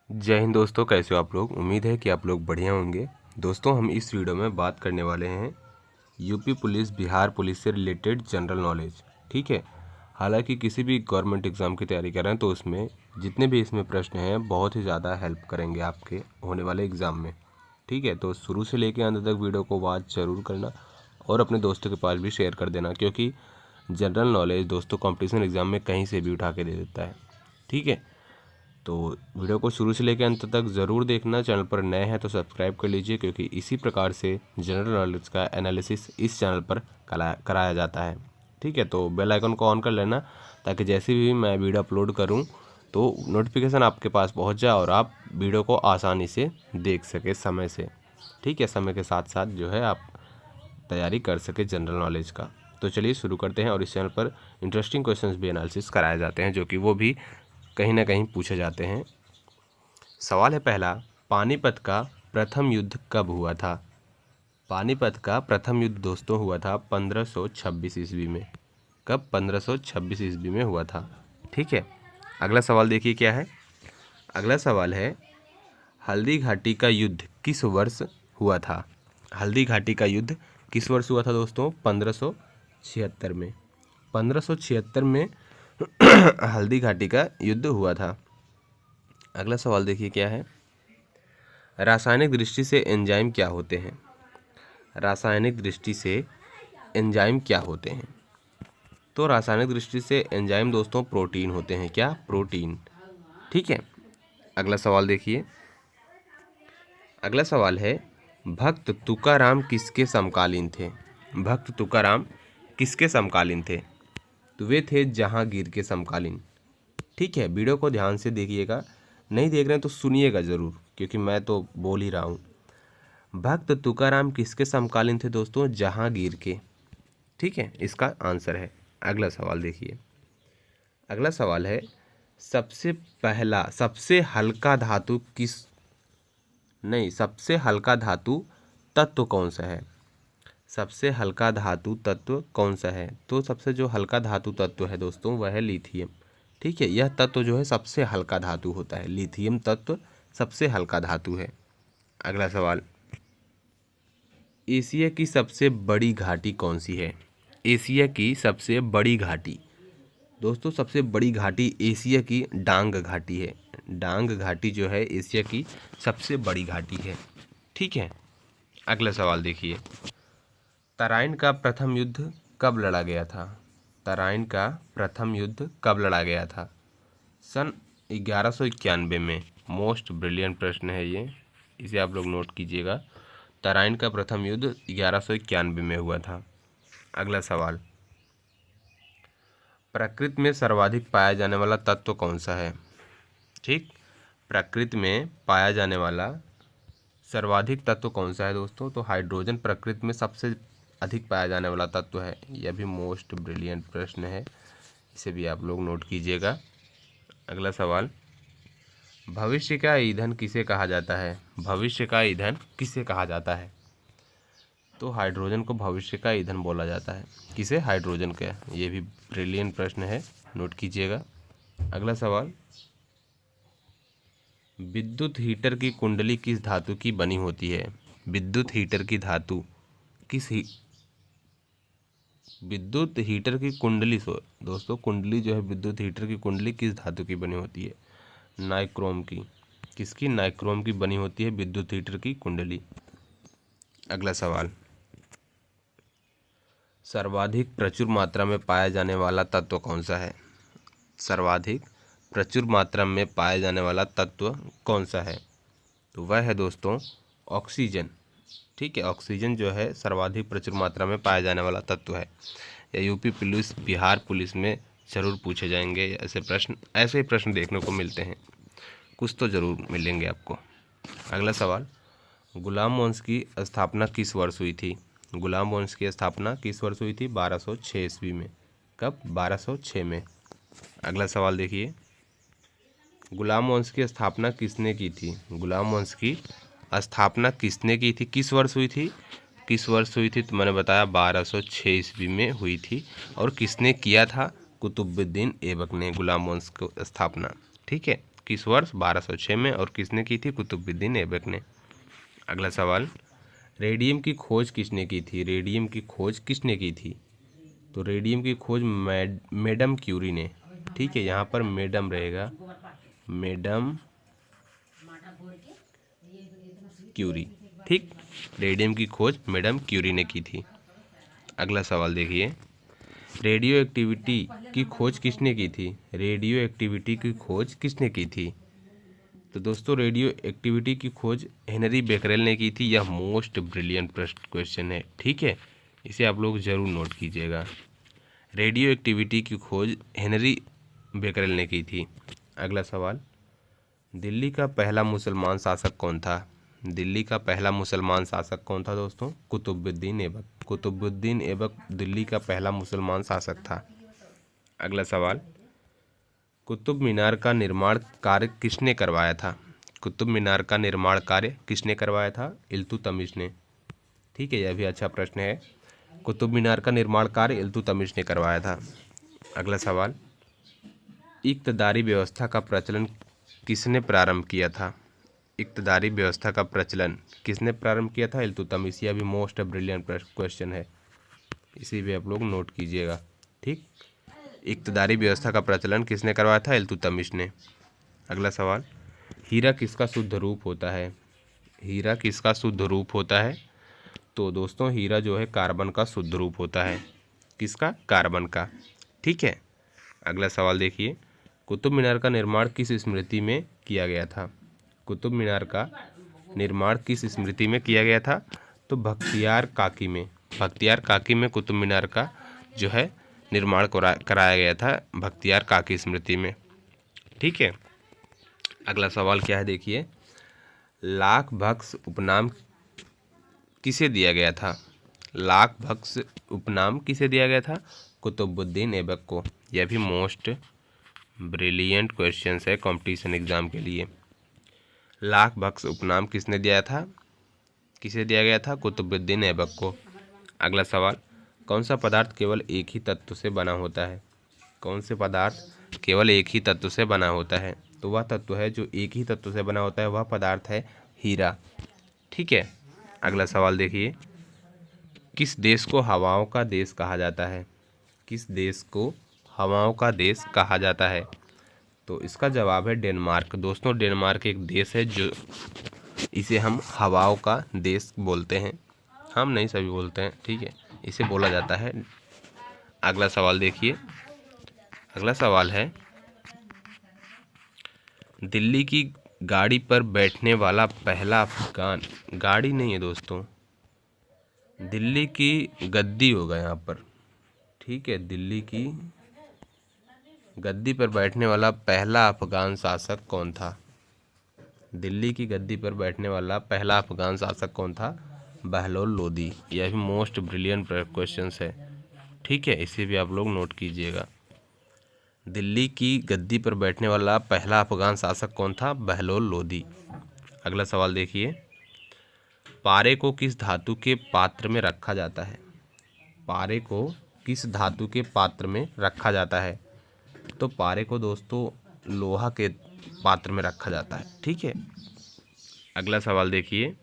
जय हिंद दोस्तों, कैसे हो आप लोग। उम्मीद है कि आप लोग बढ़िया होंगे। दोस्तों, हम इस वीडियो में बात करने वाले हैं यूपी पुलिस, बिहार पुलिस से रिलेटेड जनरल नॉलेज। ठीक है। हालांकि किसी भी गवर्नमेंट एग्ज़ाम की तैयारी कर रहे हैं तो उसमें जितने भी इसमें प्रश्न हैं बहुत ही ज़्यादा हेल्प करेंगे आपके होने वाले एग्ज़ाम में। ठीक है, तो शुरू से लेकर अंत तक वीडियो को वॉच जरूर करना और अपने दोस्तों के पास भी शेयर कर देना, क्योंकि जनरल नॉलेज दोस्तों कॉम्पिटिशन एग्ज़ाम में कहीं से भी उठा के दे देता है। ठीक है, तो वीडियो को शुरू से लेकर अंत तक ज़रूर देखना। चैनल पर नए हैं तो सब्सक्राइब कर लीजिए, क्योंकि इसी प्रकार से जनरल नॉलेज का एनालिसिस इस चैनल पर कराया जाता है। ठीक है, तो बेल आइकन को ऑन कर लेना ताकि जैसे भी मैं वीडियो अपलोड करूं तो नोटिफिकेशन आपके पास पहुंच जाए और आप वीडियो को आसानी से देख सके समय से। ठीक है, समय के साथ साथ जो है आप तैयारी कर सके जनरल नॉलेज का। तो चलिए शुरू करते हैं। और इस चैनल पर इंटरेस्टिंग क्वेश्चंस भी एनालिसिस कराए जाते हैं, जो कि वो भी कहीं ना कहीं पूछे जाते हैं। सवाल है पहला, पानीपत का प्रथम युद्ध कब हुआ था। पानीपत का प्रथम युद्ध दोस्तों हुआ था 1526 ईस्वी में। कब? 1526 ईस्वी में हुआ था। ठीक है, अगला सवाल देखिए क्या है। अगला सवाल है, हल्दी घाटी का युद्ध किस वर्ष हुआ था। हल्दी घाटी का युद्ध किस वर्ष हुआ था दोस्तों? 1576 में। 1576 में हल्दी घाटी का युद्ध हुआ था। अगला सवाल देखिए क्या है। रासायनिक दृष्टि से एंजाइम क्या होते हैं। रासायनिक दृष्टि से एंजाइम क्या होते हैं? तो रासायनिक दृष्टि से एंजाइम दोस्तों प्रोटीन होते हैं। क्या? प्रोटीन। ठीक है, अगला सवाल देखिए। अगला सवाल है, भक्त तुकाराम किसके समकालीन थे। भक्त तुकाराम किसके समकालीन थे? तो वे थे जहांगीर के समकालीन। ठीक है, वीडियो को ध्यान से देखिएगा, नहीं देख रहे हैं तो सुनिएगा ज़रूर, क्योंकि मैं तो बोल ही रहा हूँ। भक्त तुकाराम किसके समकालीन थे दोस्तों? जहांगीर के। ठीक है, इसका आंसर है। अगला सवाल देखिए। अगला सवाल है, सबसे हल्का धातु सबसे हल्का धातु तत्व कौन सा है। सबसे हल्का धातु तत्व कौन सा है? तो सबसे जो हल्का धातु तत्व है दोस्तों वह है लिथियम। ठीक है, यह तत्व जो है सबसे हल्का धातु होता है। लिथियम तत्व सबसे हल्का धातु है। अगला सवाल, एशिया की सबसे बड़ी घाटी कौन सी है। एशिया की सबसे बड़ी घाटी दोस्तों, सबसे बड़ी घाटी एशिया की डांग घाटी है। डांग घाटी जो है एशिया की सबसे बड़ी घाटी है। ठीक है, अगला सवाल देखिए। तराइन का प्रथम युद्ध कब लड़ा गया था। तराइन का प्रथम युद्ध कब लड़ा गया था? सन 1191 में। मोस्ट ब्रिलियंट प्रश्न है ये, इसे आप लोग नोट कीजिएगा। तराइन का प्रथम युद्ध 1191 में हुआ था। अगला सवाल, प्रकृति में सर्वाधिक पाया जाने वाला तत्व कौन सा है। ठीक, प्रकृति में पाया जाने वाला सर्वाधिक तत्व कौन सा है दोस्तों? तो हाइड्रोजन प्रकृति में सबसे अधिक पाया जाने वाला तत्व है। यह भी मोस्ट ब्रिलियंट प्रश्न है, इसे भी आप लोग नोट कीजिएगा। अगला सवाल, भविष्य का ईंधन किसे कहा जाता है। भविष्य का ईंधन किसे कहा जाता है? तो हाइड्रोजन को भविष्य का ईंधन बोला जाता है। किसे? हाइड्रोजन का। ये भी ब्रिलियंट प्रश्न है, नोट कीजिएगा। अगला सवाल, विद्युत हीटर की कुंडली किस धातु की बनी होती है। विद्युत हीटर की धातु विद्युत हीटर की कुंडली दोस्तों कुंडली जो है विद्युत हीटर की कुंडली किस धातु की बनी होती है? नाइक्रोम की। किसकी? नाइक्रोम की बनी होती है विद्युत हीटर की कुंडली। अगला सवाल, सर्वाधिक प्रचुर मात्रा में पाया जाने वाला तत्व कौन सा है। सर्वाधिक प्रचुर मात्रा में पाया जाने वाला तत्व कौन सा है? तो वह है दोस्तों ऑक्सीजन। ठीक है, ऑक्सीजन जो है सर्वाधिक प्रचुर मात्रा में पाया जाने वाला तत्व है। या यूपी पुलिस, बिहार पुलिस में ज़रूर पूछे जाएंगे ऐसे ही प्रश्न देखने को मिलते हैं, कुछ तो ज़रूर मिलेंगे आपको। अगला सवाल, गुलाम वंश की स्थापना किस वर्ष हुई थी। गुलाम वंश की स्थापना किस वर्ष हुई थी? 1206 ईस्वी में। कब? 1206 में। अगला सवाल देखिए, गुलाम वंश की स्थापना किसने की थी। गुलाम वंश की स्थापना किसने की थी? किस वर्ष हुई थी? किस वर्ष हुई थी? तो मैंने बताया 1206 ईस्वी में हुई थी। और किसने किया था? कुतुबुद्दीन ऐबक ने गुलाम वंश की स्थापना। ठीक है, किस वर्ष? 1206 में। और किसने की थी? कुतुबुद्दीन ऐबक ने। अगला सवाल, रेडियम की खोज किसने की थी? रेडियम की खोज किसने की थी? तो रेडियम की खोज मैडम क्यूरी ने। ठीक है, यहाँ पर मैडम रहेगा, मैडम क्यूरी। ठीक, रेडियम की खोज मैडम क्यूरी ने की थी। अगला सवाल देखिए, रेडियो एक्टिविटी की खोज किसने की थी? रेडियो एक्टिविटी की खोज किसने की थी? तो दोस्तों रेडियो एक्टिविटी की खोज हेनरी बेकरेल ने की थी। यह मोस्ट ब्रिलियंट क्वेश्चन है। ठीक है, इसे आप लोग ज़रूर नोट कीजिएगा। रेडियो एक्टिविटी की खोज हेनरी बेकरेल ने की थी। अगला सवाल, दिल्ली का पहला मुसलमान शासक कौन था? दिल्ली का पहला मुसलमान शासक कौन था दोस्तों? कुतुबुद्दीन ऐबक। कुतुबुद्दीन ऐबक दिल्ली का पहला मुसलमान शासक था। अगला सवाल, कुतुब मीनार का निर्माण कार्य किसने करवाया था? कुतुब मीनार का निर्माण कार्य किसने करवाया था? इल्तुतमिश ने। ठीक है, यह भी अच्छा प्रश्न है। कुतुब मीनार का निर्माण कार्य इल्तुतमिश ने करवाया था। अगला सवाल, इक्तदारी व्यवस्था का प्रचलन किसने प्रारंभ किया था? इक्तदारी व्यवस्था का प्रचलन किसने प्रारंभ किया था? इल्तुतमिश। यह भी मोस्ट ब्रिलियंट क्वेश्चन है, इसी भी आप लोग नोट कीजिएगा। ठीक, इक्तदारी व्यवस्था का प्रचलन किसने करवाया था? इल्तुतमिश ने। अगला सवाल, हीरा किसका शुद्ध रूप होता है? हीरा किसका शुद्ध रूप होता है? तो दोस्तों हीरा जो है कार्बन का शुद्ध रूप होता है। किसका? कार्बन का। ठीक है, अगला सवाल देखिए, कुतुब मीनार का निर्माण किस स्मृति में किया गया था? कुतुब मीनार का निर्माण किस स्मृति में किया गया था? तो बख्तियार काकी में। बख्तियार काकी में कुतुब मीनार का जो है निर्माण कराया गया था, बख्तियार काकी स्मृति में। ठीक है, अगला सवाल क्या है देखिए, लाख बख्श उपनाम किसे दिया गया था? लाख बख्श उपनाम किसे दिया गया था? कुतुबुद्दीन ऐबक को। यह भी मोस्ट ब्रिलियंट क्वेश्चन है कंपटीशन एग्जाम के लिए। लाख बख्श उपनाम किसने दिया था? किसे दिया गया था? कुतुबुद्दीन ऐबक को। अगला सवाल, कौन सा पदार्थ केवल एक ही तत्व से बना होता है? कौन से पदार्थ केवल एक ही तत्व से बना होता है? तो वह तत्व है जो एक ही तत्व से बना होता है, वह पदार्थ है हीरा। ठीक है, अगला सवाल देखिए, किस देश को हवाओं का देश कहा जाता है? किस देश को हवाओं का देश कहा जाता है? तो इसका जवाब है डेनमार्क। दोस्तों डेनमार्क एक देश है जो इसे हम हवाओं का देश बोलते हैं। हम नहीं, सभी बोलते हैं। ठीक है, इसे बोला जाता है। अगला सवाल देखिए, अगला सवाल है, दिल्ली की गाड़ी पर बैठने वाला पहला अफगान, गाड़ी नहीं है दोस्तों, दिल्ली की गद्दी होगा यहाँ पर। ठीक है, दिल्ली की गद्दी पर बैठने वाला पहला अफगान शासक कौन था? दिल्ली की गद्दी पर बैठने वाला पहला अफगान शासक कौन था? बहलोल लोदी। यह भी मोस्ट ब्रिलियंट क्वेश्चन है। ठीक है, इसे भी आप लोग नोट कीजिएगा। दिल्ली की गद्दी पर बैठने वाला पहला अफगान शासक कौन था? बहलोल लोदी। अगला सवाल देखिए, पारे को किस धातु के पात्र में रखा जाता है? पारे को किस धातु के पात्र में रखा जाता है? तो पारे को दोस्तों लोहा के पात्र में रखा जाता है। ठीक है, अगला सवाल देखिए,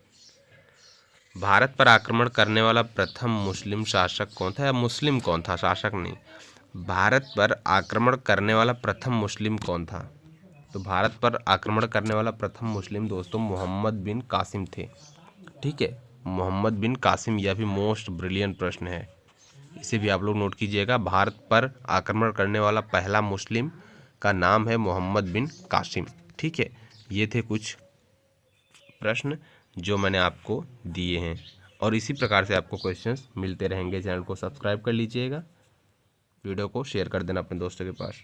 भारत पर आक्रमण करने वाला प्रथम मुस्लिम शासक कौन था? या मुस्लिम कौन था, शासक नहीं। भारत पर आक्रमण करने वाला प्रथम मुस्लिम कौन था? तो भारत पर आक्रमण करने वाला प्रथम मुस्लिम दोस्तों मोहम्मद बिन कासिम थे। ठीक है, मोहम्मद बिन कासिम। यह भी मोस्ट ब्रिलियंट प्रश्न है, इसे भी आप लोग नोट कीजिएगा। भारत पर आक्रमण करने वाला पहला मुस्लिम का नाम है मोहम्मद बिन कासिम। ठीक है, ये थे कुछ प्रश्न जो मैंने आपको दिए हैं, और इसी प्रकार से आपको क्वेश्चंस मिलते रहेंगे। चैनल को सब्सक्राइब कर लीजिएगा, वीडियो को शेयर कर देना अपने दोस्तों के पास।